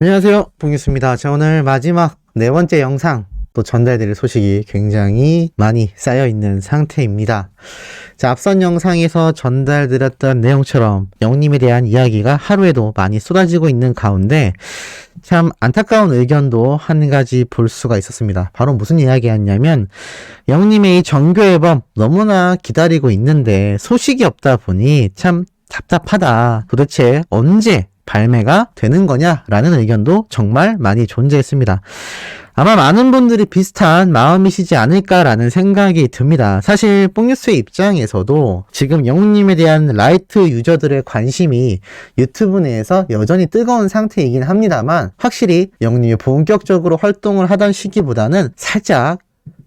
안녕하세요, 봉유수입니다. 자, 오늘 마지막 네 번째 영상 또 전달드릴 소식이 굉장히 많이 쌓여있는 상태입니다. 자, 앞선 영상에서 전달드렸던 내용처럼 영님에 대한 이야기가 하루에도 많이 쏟아지고 있는 가운데 참 안타까운 의견도 한 가지 볼 수가 있었습니다. 바로 무슨 이야기였냐면 영님의 이 정규 앨범 너무나 기다리고 있는데 소식이 없다 보니 참 답답하다. 도대체 언제 발매가 되는 거냐라는 의견도 정말 많이 존재했습니다. 아마 많은 분들이 비슷한 마음이시지 않을까라는 생각이 듭니다. 사실 뽕뉴스의 입장에서도 지금 영웅님에 대한 라이트 유저들의 관심이 유튜브 내에서 여전히 뜨거운 상태이긴 합니다만 확실히 영웅님이 본격적으로 활동을 하던 시기보다는 살짝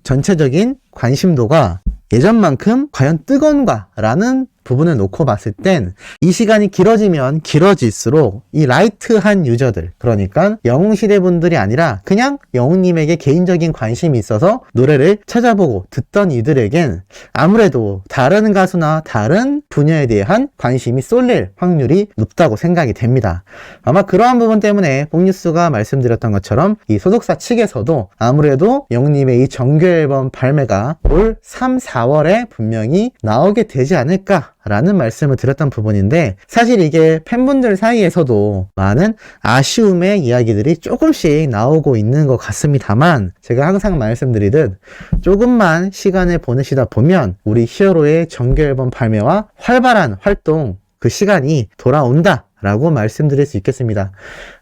전체적인 관심도가 예전만큼 과연 뜨거운가라는 부분을 놓고 봤을 땐 이 시간이 길어지면 길어질수록 이 라이트한 유저들, 그러니까 영웅시대 분들이 아니라 그냥 영웅님에게 개인적인 관심이 있어서 노래를 찾아보고 듣던 이들에겐 아무래도 다른 가수나 다른 분야에 대한 관심이 쏠릴 확률이 높다고 생각이 됩니다. 아마 그러한 부분 때문에 뽕뉴스가 말씀드렸던 것처럼 이 소속사 측에서도 아무래도 영웅님의 이 정규 앨범 발매가 올 3, 4월에 분명히 나오게 되지 않을까 라는 말씀을 드렸던 부분인데 사실 이게 팬분들 사이에서도 많은 아쉬움의 이야기들이 조금씩 나오고 있는 것 같습니다만 제가 항상 말씀드리듯 조금만 시간을 보내시다 보면 우리 히어로의 정규 앨범 발매와 활발한 활동 그 시간이 돌아온다 라고 말씀드릴 수 있겠습니다.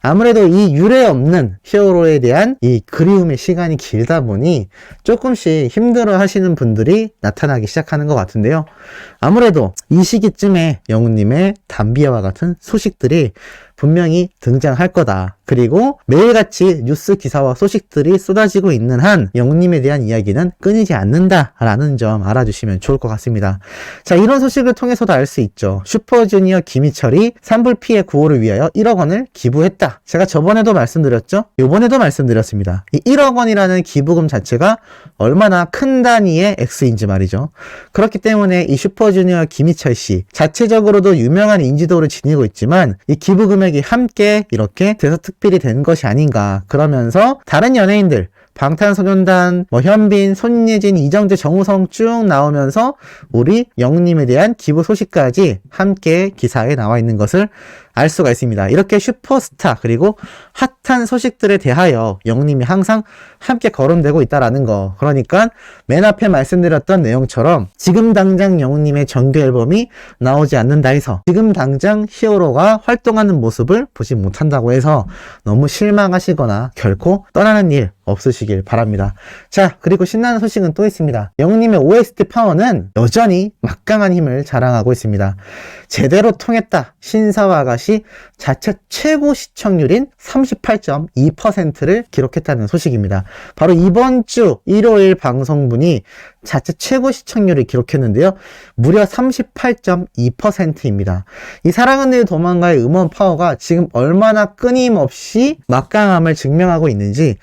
아무래도 이 유례 없는 히어로에 대한 이 그리움의 시간이 길다 보니 조금씩 힘들어 하시는 분들이 나타나기 시작하는 것 같은데요. 아무래도 이 시기쯤에 영웅님의 담비아와 같은 소식들이 분명히 등장할 거다. 그리고 매일같이 뉴스 기사와 소식들이 쏟아지고 있는 한 영웅님에 대한 이야기는 끊이지 않는다라는 점 알아주시면 좋을 것 같습니다. 자, 이런 소식을 통해서도 알 수 있죠. 슈퍼주니어 김희철이 산불 피해 구호를 위하여 1억 원을 기부했다. 제가 저번에도 말씀드렸죠? 요번에도 말씀드렸습니다. 이 1억 원이라는 기부금 자체가 얼마나 큰 단위의 액수인지 말이죠. 그렇기 때문에 이 슈퍼주니어 김희철 씨 자체적으로도 유명한 인지도를 지니고 있지만 이 기부금액이 함께 이렇게 대서특필이 된 것이 아닌가. 그러면서 다른 연예인들 방탄소년단, 현빈, 손예진, 이정재, 정우성 쭉 나오면서 우리 영웅님에 대한 기부 소식까지 함께 기사에 나와 있는 것을 알 수가 있습니다. 이렇게 슈퍼스타 그리고 핫한 소식들에 대하여 영웅님이 항상 함께 거론되고 있다라는 거. 그러니까 맨 앞에 말씀드렸던 내용처럼 지금 당장 영웅님의 정규 앨범이 나오지 않는다 해서 지금 당장 히어로가 활동하는 모습을 보지 못한다고 해서 너무 실망하시거나 결코 떠나는 일 없으시길 바랍니다. 자, 그리고 신나는 소식은 또 있습니다. 영웅님의 OST 파워는 여전히 막강한 힘을 자랑하고 있습니다. 제대로 통했다. 신사와 아가씨 자체 최고 시청률인 38.2%를 기록했다는 소식입니다. 바로 이번 주 일요일 방송분이 자체 최고 시청률을 기록했는데요. 무려 38.2%입니다. 이 사랑은 늘 도망가의 음원 파워가 지금 얼마나 끊임없이 막강함을 증명하고 있는지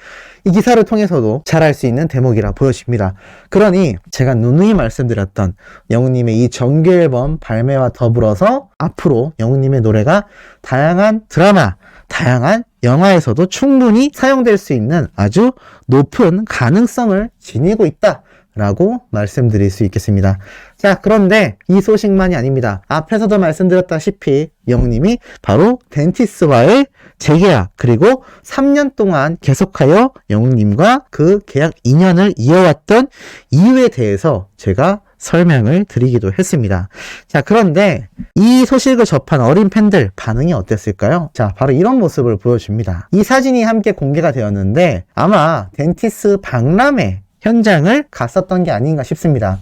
이 기사를 통해서도 잘 알 수 있는 대목이라 보여집니다. 그러니 제가 누누이 말씀드렸던 영웅님의 이 정규 앨범 발매와 더불어서 앞으로 영웅님의 노래가 다양한 드라마, 다양한 영화에서도 충분히 사용될 수 있는 아주 높은 가능성을 지니고 있다 라고 말씀드릴 수 있겠습니다. 자, 그런데 이 소식만이 아닙니다. 앞에서도 말씀드렸다시피 영웅님이 바로 덴티스와의 재계약 그리고 3년 동안 계속하여 영웅님과 그 계약 2년을 이어왔던 이유에 대해서 제가 설명을 드리기도 했습니다. 자, 그런데 이 소식을 접한 어린 팬들 반응이 어땠을까요? 자, 바로 이런 모습을 보여줍니다. 이 사진이 함께 공개가 되었는데 아마 덴티스 박람회 현장을 갔었던 게 아닌가 싶습니다.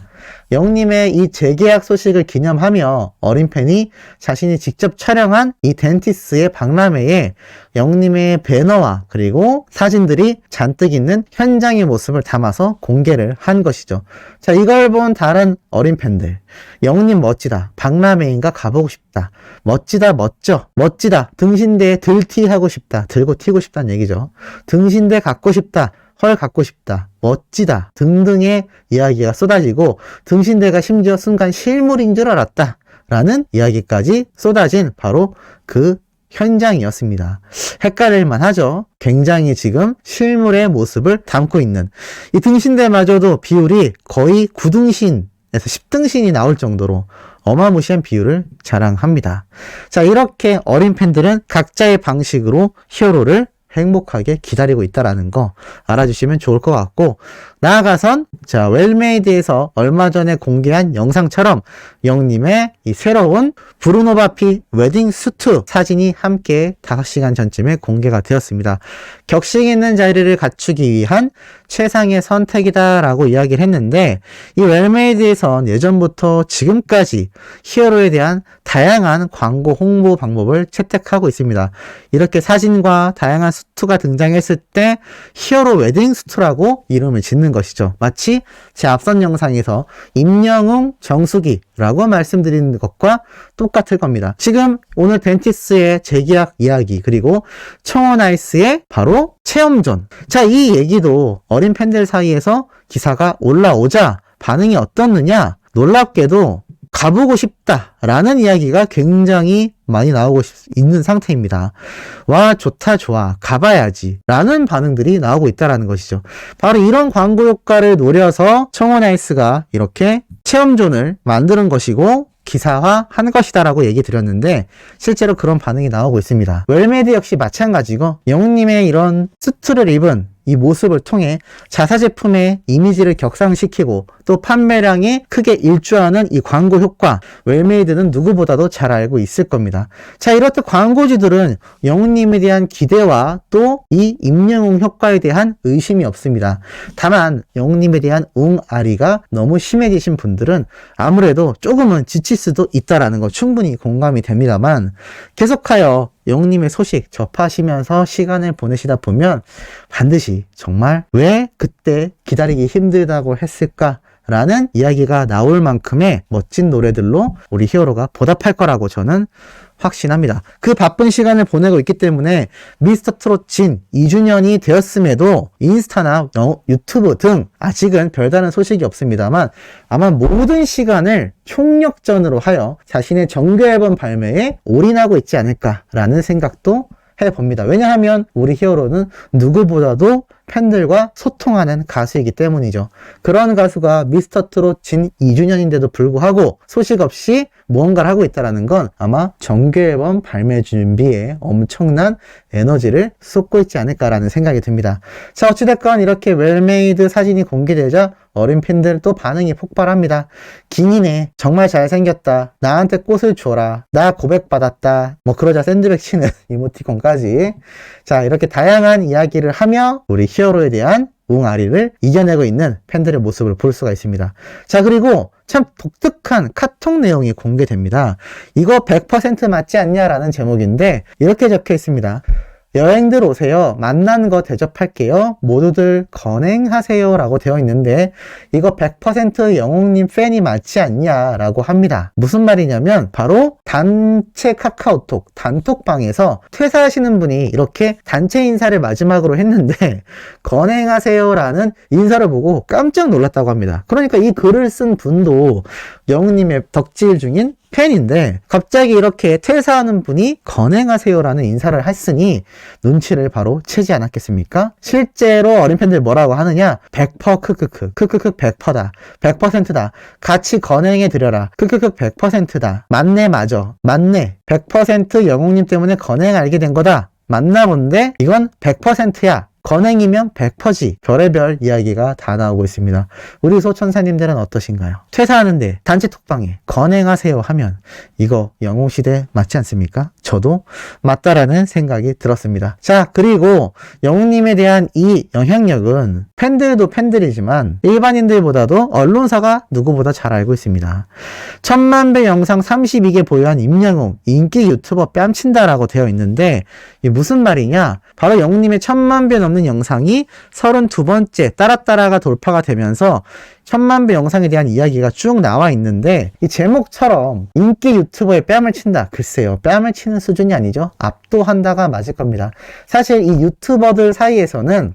영웅님의 이 재계약 소식을 기념하며 어린 팬이 자신이 직접 촬영한 이 덴티스의 박람회에 영웅님의 배너와 그리고 사진들이 잔뜩 있는 현장의 모습을 담아서 공개를 한 것이죠. 자, 이걸 본 다른 어린 팬들, 영웅님 멋지다, 박람회인가 가보고 싶다, 멋지다, 멋져, 멋지다, 등신대에 들티하고 싶다, 들고 튀고 싶다는 얘기죠. 등신대 갖고 싶다, 헐 갖고 싶다, 멋지다 등등의 이야기가 쏟아지고 등신대가 심지어 순간 실물인 줄 알았다 라는 이야기까지 쏟아진 바로 그 현장이었습니다. 헷갈릴만 하죠. 굉장히 지금 실물의 모습을 담고 있는 이 등신대마저도 비율이 거의 9등신에서 10등신이 나올 정도로 어마무시한 비율을 자랑합니다. 자, 이렇게 어린 팬들은 각자의 방식으로 히어로를 행복하게 기다리고 있다라는 거 알아주시면 좋을 것 같고, 나아가선 자, 웰메이드에서 얼마 전에 공개한 영상처럼 영님의 이 새로운 브루노바피 웨딩 수트 사진이 함께 5시간 전쯤에 공개가 되었습니다. 격식 있는 자리를 갖추기 위한 최상의 선택이다라고 이야기를 했는데, 이 웰메이드에선 예전부터 지금까지 히어로에 대한 다양한 광고 홍보 방법을 채택하고 있습니다. 이렇게 사진과 다양한 수트가 등장했을 때 히어로 웨딩 수트라고 이름을 짓는 것이죠. 마치 제 앞선 영상에서 임영웅, 정수기라고 말씀드린 것과 똑같을 겁니다. 지금 오늘 벤티스의 재계약 이야기, 그리고 청원아이스의 바로 체험존. 자, 이 얘기도 어린 팬들 사이에서 기사가 올라오자 반응이 어떻느냐? 놀랍게도 가보고 싶다라는 이야기가 굉장히 많이 나오고 있는 상태입니다. 와, 좋다, 좋아, 가봐야지 라는 반응들이 나오고 있다는 것이죠. 바로 이런 광고 효과를 노려서 청원아이스가 이렇게 체험존을 만드는 것이고 기사화한 것이다라고 얘기 드렸는데, 실제로 그런 반응이 나오고 있습니다. 웰메이드 역시 마찬가지고, 영웅님의 이런 수트를 입은 이 모습을 통해 자사 제품의 이미지를 격상시키고 또 판매량이 크게 일조하는 이 광고 효과, 웰메이드는 누구보다도 잘 알고 있을 겁니다. 자, 이렇듯 광고주들은 영웅님에 대한 기대와 또 이 임영웅 효과에 대한 의심이 없습니다. 다만 영웅님에 대한 웅아리가 너무 심해지신 분들은 아무래도 조금은 지칠 수도 있다라는 거 충분히 공감이 됩니다만, 계속하여 영웅님의 소식 접하시면서 시간을 보내시다 보면 반드시 정말 왜 그때 기다리기 힘들다고 했을까? 라는 이야기가 나올 만큼의 멋진 노래들로 우리 히어로가 보답할 거라고 저는 확신합니다. 그 바쁜 시간을 보내고 있기 때문에 미스터 트롯 진 2주년이 되었음에도 인스타나 유튜브 등 아직은 별다른 소식이 없습니다만, 아마 모든 시간을 총력전으로 하여 자신의 정규 앨범 발매에 올인하고 있지 않을까라는 생각도 해봅니다. 왜냐하면 우리 히어로는 누구보다도 팬들과 소통하는 가수이기 때문이죠. 그런 가수가 미스터 트롯 진 2주년인데도 불구하고 소식 없이 무언가를 하고 있다는 건 아마 정규 앨범 발매 준비에 엄청난 에너지를 쏟고 있지 않을까라는 생각이 듭니다. 자, 어찌됐건 이렇게 웰메이드 사진이 공개되자 어린 팬들 또 반응이 폭발합니다. 기니네, 정말 잘생겼다, 나한테 꽃을 줘라, 나 고백받았다, 뭐 그러자 샌드백 치는 이모티콘까지. 자, 이렇게 다양한 이야기를 하며 우리 히어로에 대한 웅아리를 이겨내고 있는 팬들의 모습을 볼 수가 있습니다. 자, 그리고 참 독특한 카톡 내용이 공개됩니다. 이거 100% 맞지 않냐라는 제목인데 이렇게 적혀 있습니다. 여행들 오세요. 만난 거 대접할게요. 모두들 건행하세요. 라고 되어 있는데 이거 100% 영웅님 팬이 맞지 않냐 라고 합니다. 무슨 말이냐면 바로 단체 카카오톡 단톡방에서 퇴사하시는 분이 이렇게 단체 인사를 마지막으로 했는데 건행하세요 라는 인사를 보고 깜짝 놀랐다고 합니다. 그러니까 이 글을 쓴 분도 영웅님의 덕질 중인 팬인데 갑자기 이렇게 퇴사하는 분이 건행하세요라는 인사를 했으니 눈치를 바로 채지 않았겠습니까? 실제로 어린 팬들 뭐라고 하느냐? 100% 크크크 100%다 100%다 같이 건행해 드려라 100%다 맞네 맞아 맞네 100% 영웅님 때문에 건행 알게 된 거다 맞나 본데 이건 100%야 건행이면 100%지. 별의별 이야기가 다 나오고 있습니다. 우리 소천사님들은 어떠신가요? 퇴사하는데 단체 톡방에 건행하세요 하면 이거 영웅시대 맞지 않습니까? 저도 맞다라는 생각이 들었습니다. 자, 그리고 영웅님에 대한 이 영향력은 팬들도 팬들이지만 일반인들보다도 언론사가 누구보다 잘 알고 있습니다. 1000만 배 영상 32개 보유한 임영웅 인기 유튜버 뺨친다라고 되어 있는데 이게 무슨 말이냐? 바로 영웅님의 1000만 배 넘는 영상이 32번째 따라따라가 돌파가 되면서 1000만 배 영상에 대한 이야기가 쭉 나와 있는데 이 제목처럼 인기 유튜버의 뺨을 친다. 글쎄요. 뺨을 치는 수준이 아니죠. 압도한다가 맞을 겁니다. 사실 이 유튜버들 사이에서는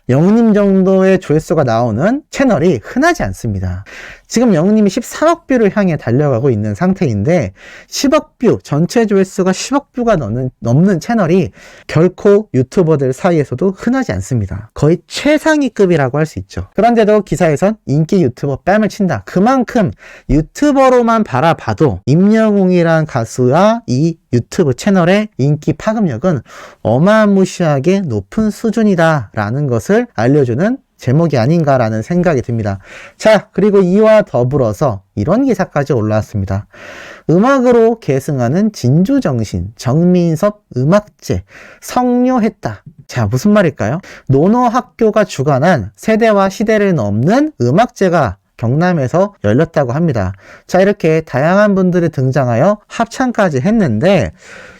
영웅님 정도의 조회수가 나오는 채널이 흔하지 않습니다. 지금 영웅님이 13억 뷰를 향해 달려가고 있는 상태인데 10억 뷰, 전체 조회수가 10억 뷰가 넘는 채널이 결코 유튜버들 사이에서도 흔하지 않습니다. 거의 최상위급이라고 할 수 있죠. 그런데도 기사에선 인기 유튜버 뺨을 친다. 그만큼 유튜버로만 바라봐도 임영웅이란 가수와 이 유튜브 채널의 인기 파급력은 어마무시하게 높은 수준이다 라는 것을 알려주는 제목이 아닌가라는 생각이 듭니다. 자, 그리고 이와 더불어서 이런 기사까지 올라왔습니다. 음악으로 계승하는 진주정신, 정민섭 음악제 성료했다. 자, 무슨 말일까요? 논어학교가 주관한 세대와 시대를 넘는 음악제가 경남에서 열렸다고 합니다. 자, 이렇게 다양한 분들이 등장하여 합창까지 했는데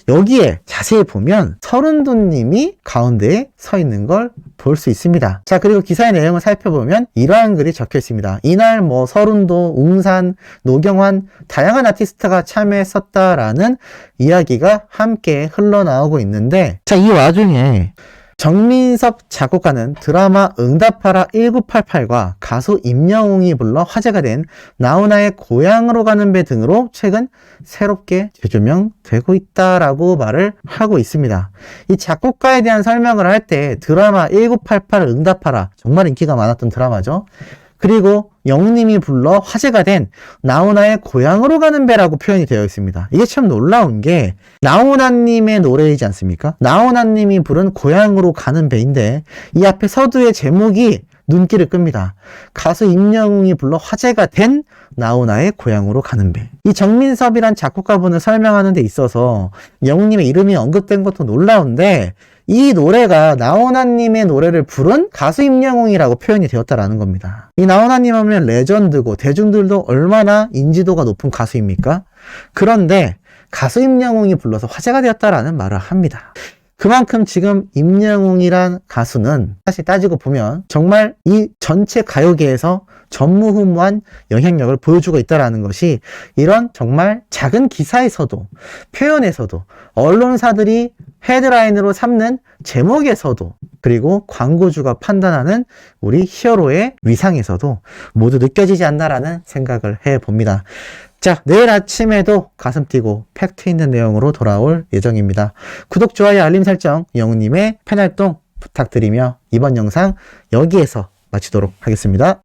여기에 자세히 보면 서른도님이 가운데에 서 있는 걸 볼 수 있습니다. 자, 그리고 기사의 내용을 살펴보면 이러한 글이 적혀 있습니다. 이날 서른도, 웅산, 노경환 다양한 아티스트가 참여했었다라는 이야기가 함께 흘러나오고 있는데, 자, 이 와중에 정민섭 작곡가는 드라마 응답하라 1988과 가수 임영웅이 불러 화제가 된 나훈아의 고향으로 가는 배 등으로 최근 새롭게 재조명되고 있다라고 말을 하고 있습니다. 이 작곡가에 대한 설명을 할 때 드라마 1988 응답하라 정말 인기가 많았던 드라마죠. 그리고 영웅님이 불러 화제가 된 나훈아의 고향으로 가는 배라고 표현이 되어 있습니다. 이게 참 놀라운 게 나훈아님의 노래이지 않습니까? 나훈아님이 부른 고향으로 가는 배인데 이 앞에 서두의 제목이 눈길을 끕니다. 가수 임영웅이 불러 화제가 된 나훈아의 고향으로 가는 배. 이 정민섭이란 작곡가분을 설명하는 데 있어서 영웅님의 이름이 언급된 것도 놀라운데 이 노래가 나훈아님의 노래를 부른 가수 임영웅이라고 표현이 되었다라는 겁니다. 이 나훈아님 하면 레전드고 대중들도 얼마나 인지도가 높은 가수입니까? 그런데 가수 임영웅이 불러서 화제가 되었다라는 말을 합니다. 그만큼 지금 임영웅이란 가수는 사실 따지고 보면 정말 이 전체 가요계에서 전무후무한 영향력을 보여주고 있다는 것이 이런 정말 작은 기사에서도 표현에서도 언론사들이 헤드라인으로 삼는 제목에서도 그리고 광고주가 판단하는 우리 히어로의 위상에서도 모두 느껴지지 않나라는 생각을 해봅니다. 자, 내일 아침에도 가슴 뛰고 팩트 있는 내용으로 돌아올 예정입니다. 구독, 좋아요, 알림 설정, 영웅님의 팬활동 부탁드리며 이번 영상 여기에서 마치도록 하겠습니다.